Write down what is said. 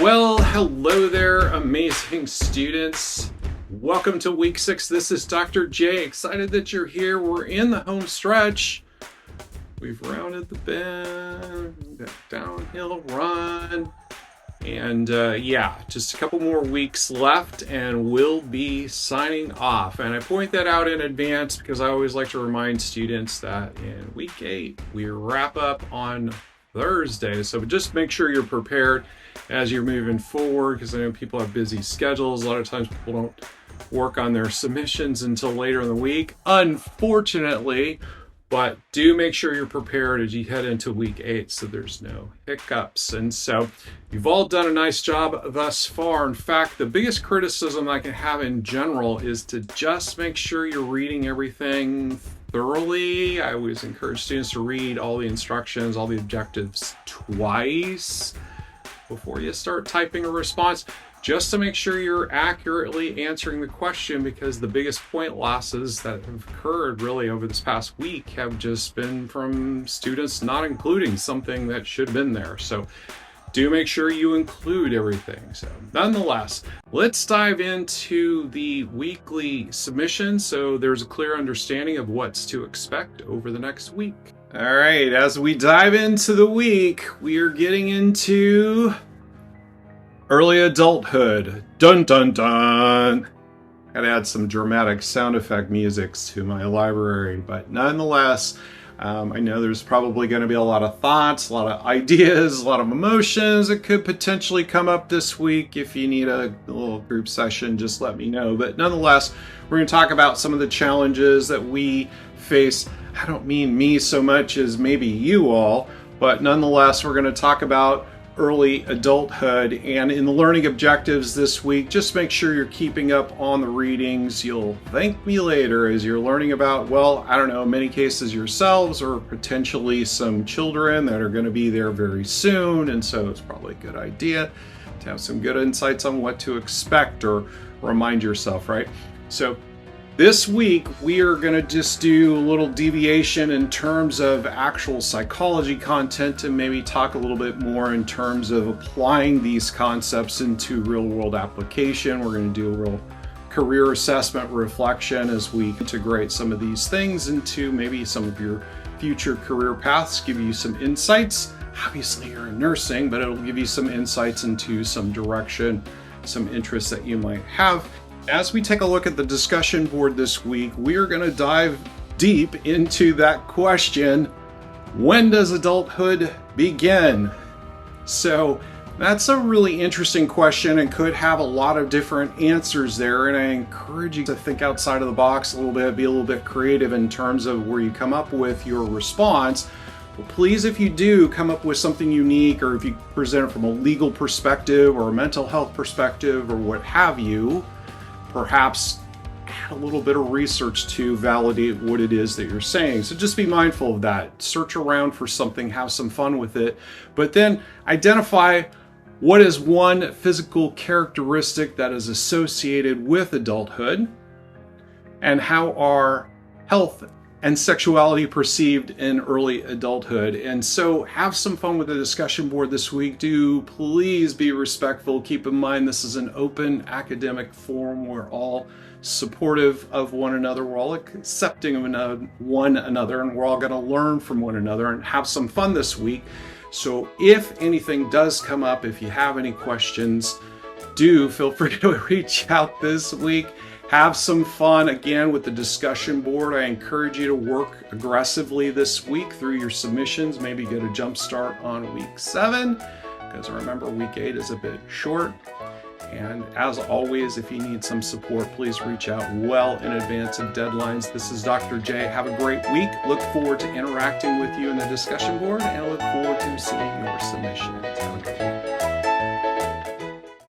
Well, hello there, amazing students. Welcome to week 6. This is Dr. J. Excited that you're here. We're in the home stretch. We've rounded the bend, that downhill run. And just a couple more weeks left and we'll be signing off. And I point that out in advance because I always like to remind students that in week 8, we wrap up on Thursday. So just make sure you're prepared as you're moving forward, because I know people have busy schedules. A lot of times people don't work on their submissions until later in the week, unfortunately. But do make sure you're prepared as you head into week 8 so there's no hiccups. And so you've all done a nice job thus far. In fact, the biggest criticism I can have in general is to just make sure you're reading everything thoroughly. I always encourage students to read all the instructions, all the objectives twice before you start typing a response, just to make sure you're accurately answering the question, because the biggest point losses that have occurred really over this past week have just been from students not including something that should have been there. So do make sure you include everything. So nonetheless, let's dive into the weekly submission so there's a clear understanding of what's to expect over the next week. All right, as we dive into the week, we are getting into early adulthood. Dun, dun, dun. Gotta add some dramatic sound effect musics to my library, but nonetheless, I know there's probably going to be a lot of thoughts, a lot of ideas, a lot of emotions that could potentially come up this week. If you need a little group session, just let me know. But nonetheless, we're going to talk about some of the challenges that we face. I don't mean me so much as maybe you all, but nonetheless, we're going to talk about early adulthood. And in the learning objectives this week, just make sure you're keeping up on the readings. You'll thank me later as you're learning about, well, I don't know, in many cases yourselves or potentially some children that are going to be there very soon. And so it's probably a good idea to have some good insights on what to expect or remind yourself, right? So this week, we are going to just do a little deviation in terms of actual psychology content and maybe talk a little bit more in terms of applying these concepts into real-world application. We're going to do a real career assessment reflection as we integrate some of these things into maybe some of your future career paths, give you some insights. Obviously, you're in nursing, but it'll give you some insights into some direction, some interests that you might have. As we take a look at the discussion board this week, we are going to dive deep into that question, when does adulthood begin? So that's a really interesting question and could have a lot of different answers there. And I encourage you to think outside of the box a little bit, be a little bit creative in terms of where you come up with your response. Well, please, if you do come up with something unique, or if you present it from a legal perspective or a mental health perspective or what have you, perhaps add a little bit of research to validate what it is that you're saying. So just be mindful of that. Search around for something, have some fun with it, but then identify what is one physical characteristic that is associated with adulthood, and how are health and sexuality perceived in early adulthood. And so have some fun with the discussion board this week. Do please be respectful. Keep in mind this is an open academic forum. We're all supportive of one another. We're all accepting of one another, and we're all going to learn from one another and have some fun this week. So if anything does come up, if you have any questions, do feel free to reach out this week. Have some fun again with the discussion board. I encourage you to work aggressively this week through your submissions. Maybe get a jump start on week 7, because remember, week 8 is a bit short. And as always, if you need some support, please reach out well in advance of deadlines. This is Dr. J. Have a great week. Look forward to interacting with you in the discussion board, and I look forward to seeing your submissions. Have a great week.